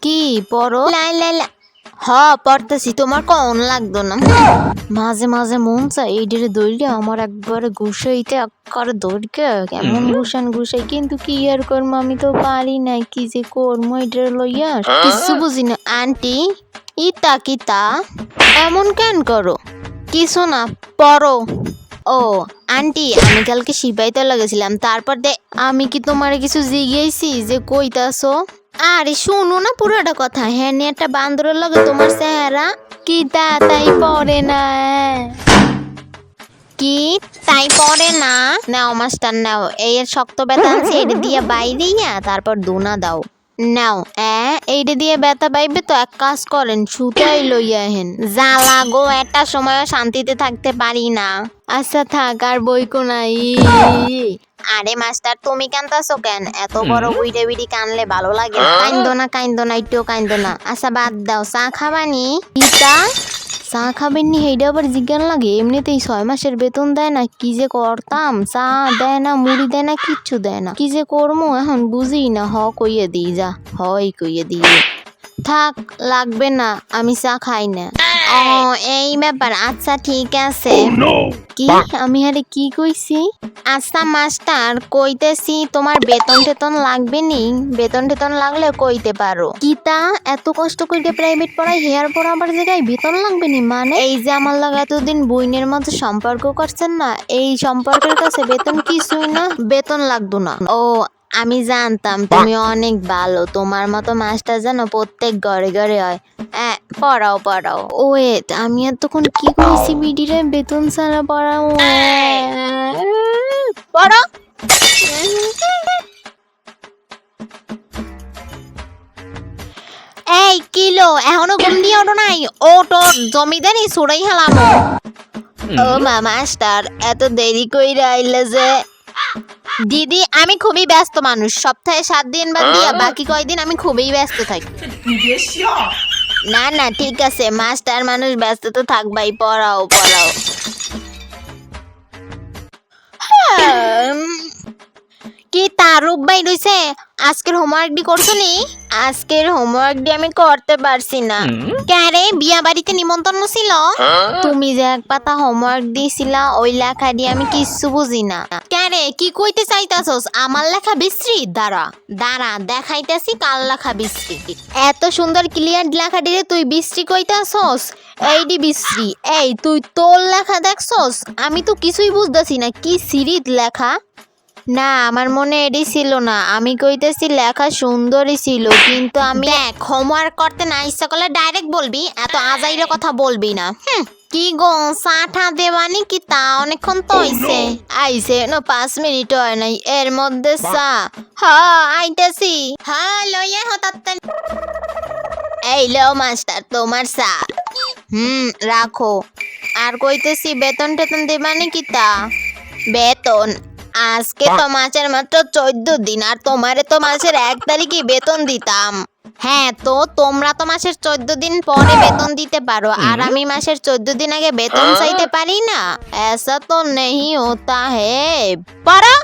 কি পড়ো? পড়তেছি, তোমার কখন লাগতো না? মাঝে মাঝে মন চাই এইটারে দৌড়ে আমার একবারে ঘুষাইতে একবারে দৌড়কে কেমন ঘুষাই, কিন্তু কি আর করবো, আমি তো পারি না, কি যে করবো এইটারে লইয়া কিছু বুঝি না। আন্টি, ইতা কিতা এমন কেন করো? কিছু না, পড়ো। ও আন্টি, আমি কালকে সিপাইতে লাগেছিলাম, তারপর আমি কি তোমারে কিছু জিজ্ঞেসি যে কইতাছো? আরে শুনো না পুরোটা কথা। হ্যাঁ, একটা বান্দরের লগে তোমার চেহারা কি তাই পড়ে না? কি তাই পড়ে না? নাও মাস্টার নাও, এই শক্ত ব্যথা আছে, এটা দিয়ে বাইরিয়া তারপর দুনা দাও। নাও এইটা দিয়ে ব্যথা পাইবে তো এক কাজ করেন, সুতাই লইয়া হেন। জ্বালা গো, একটা সময়ও শান্তিতে থাকতে পারি না। আচ্ছা থাক, আর বইকো নাই। আরে মাস্টার, তুমি কান্দাছো কেন? এত বড় বুইড়ে বিড়ি কানলে ভালো লাগে না। কাইন্দো না, একটু কাইন্দো না। আচ্ছা বাদ দাও, চা খাবানি? পিতা চা খাবেননি সেইটা আবার জিজ্ঞান লাগে? এমনিতেই 6 মাসের বেতন দেয় না, কি যে করতাম। চা দেয় না, মুড়ি দেয় না, কিচ্ছু দেয় না, কি যে করবো এখন বুঝি না। কইয়ে দিই, যা হয় কইয়ে দিই। থাক, লাগবে না, আমি চা খাই না। ও এই ব্যাপার, আচ্ছা ঠিক আছে। কি আমি আরে কি কইছি? আচ্ছা মাস্টার, কইতেছি তোমার বেতন টেতন লাগবে নি? বেতন টেতন লাগলে কইতে পারো। কিতা এত কষ্ট কইতে প্রাইভেট পড়াই, হেয়ার পড়াবার জায়গায় বেতন লাগবে নি মানে? এই যে আমার লাগে এতদিন বইনের মধ্যে সম্পর্ক করছেন না, এই সম্পর্কের কাছে বেতন কিছুই না, বেতন লাগতো না। ও আমি জানতাম তুমি অনেক ভালো, তোমার মতো মাস্টার জানো প্রত্যেক ঘরে ঘরে হয়। পড়াও। ওয়েট, আমি এতক্ষণ কি কইছি? বিডিরে বেতন ছাড়া পড়াও। পড়ো। এই কিলো, এখনো ঘুম দিয়ে ওঠো নাই? ওটো, জমিদারি ছুড়াই হেলাম। ও মাস্টার, এত দেরি কইরা আইলে যে? দিদি, আমি খুবই ব্যস্ত মানুষ, সপ্তাহে 7 দিন বাদ দিয়া বাকি কয়দিন আমি খুবই ব্যস্ত থাকি। না ঠিক আছে, মাস্টার মানুষ ব্যস্ত তো থাকবাই। পড়াও। কি তার রূপ বাই রইছে? আজকের হোমওয়ার্ক ডি করছো নি? আজকের হোমওয়ার্ক ডি আমি করতে পারছি না। ক্যারে, বিয়া বাড়িতে নিমন্ত্রণ ছিল? তুমি যে এক পাতা হোমওয়ার্ক দিছিলা, ওই লেখা দিয়ে আমি কিচ্ছু বুঝি না। ক্যারে, কি কইতে চাইতাছস? আমার লেখা বিশ্রী? দাঁড়া দেখাইতেছি কার লেখা বিশ্রী। এত সুন্দর ক্লিয়ার লেখা দিয়ে তুই বিশ্রী কইতাছস? এইডি বিশ্রী। এই তুই তোর লেখা দেখছস? আমি তো কিছুই বুঝতেছি না, কি সিরিজ লেখা? না, আমার মনে এডি ছিল না, আমি কইতেছি লেখা সুন্দরই ছিল, কিন্তু আমি হোমওয়ার্ক করতে না ইচ্ছা করলে ডাইরেক্ট বলবি, এত আজাইরে কথা বলবি না। কি গো, চাটা দেবানি কি? তা অনেকক্ষণ তো আইছে না, 5 মিনিট হয় নাই, এর মধ্যে চা? আইতাছি। লইয়া তাড়াতাড়ি। এই লও মাস্টার, তোমার চা। রাখো। আর কইতেছি, বেতন টেতন দেবানি কি? তা বেতন আজকে তো মাসের মাত্র 14 দিন, আর তোমারে তো মাসের 1 তারিখে বেতন দিতাম। হ্যাঁ, তো তোমরা তো মাসের 14 দিন পরে বেতন দিতে পারো, আর আমি মাসের 14 দিন আগে বেতন চাইতে পারি না? ऐसा तो नहीं होता है। পড়ো।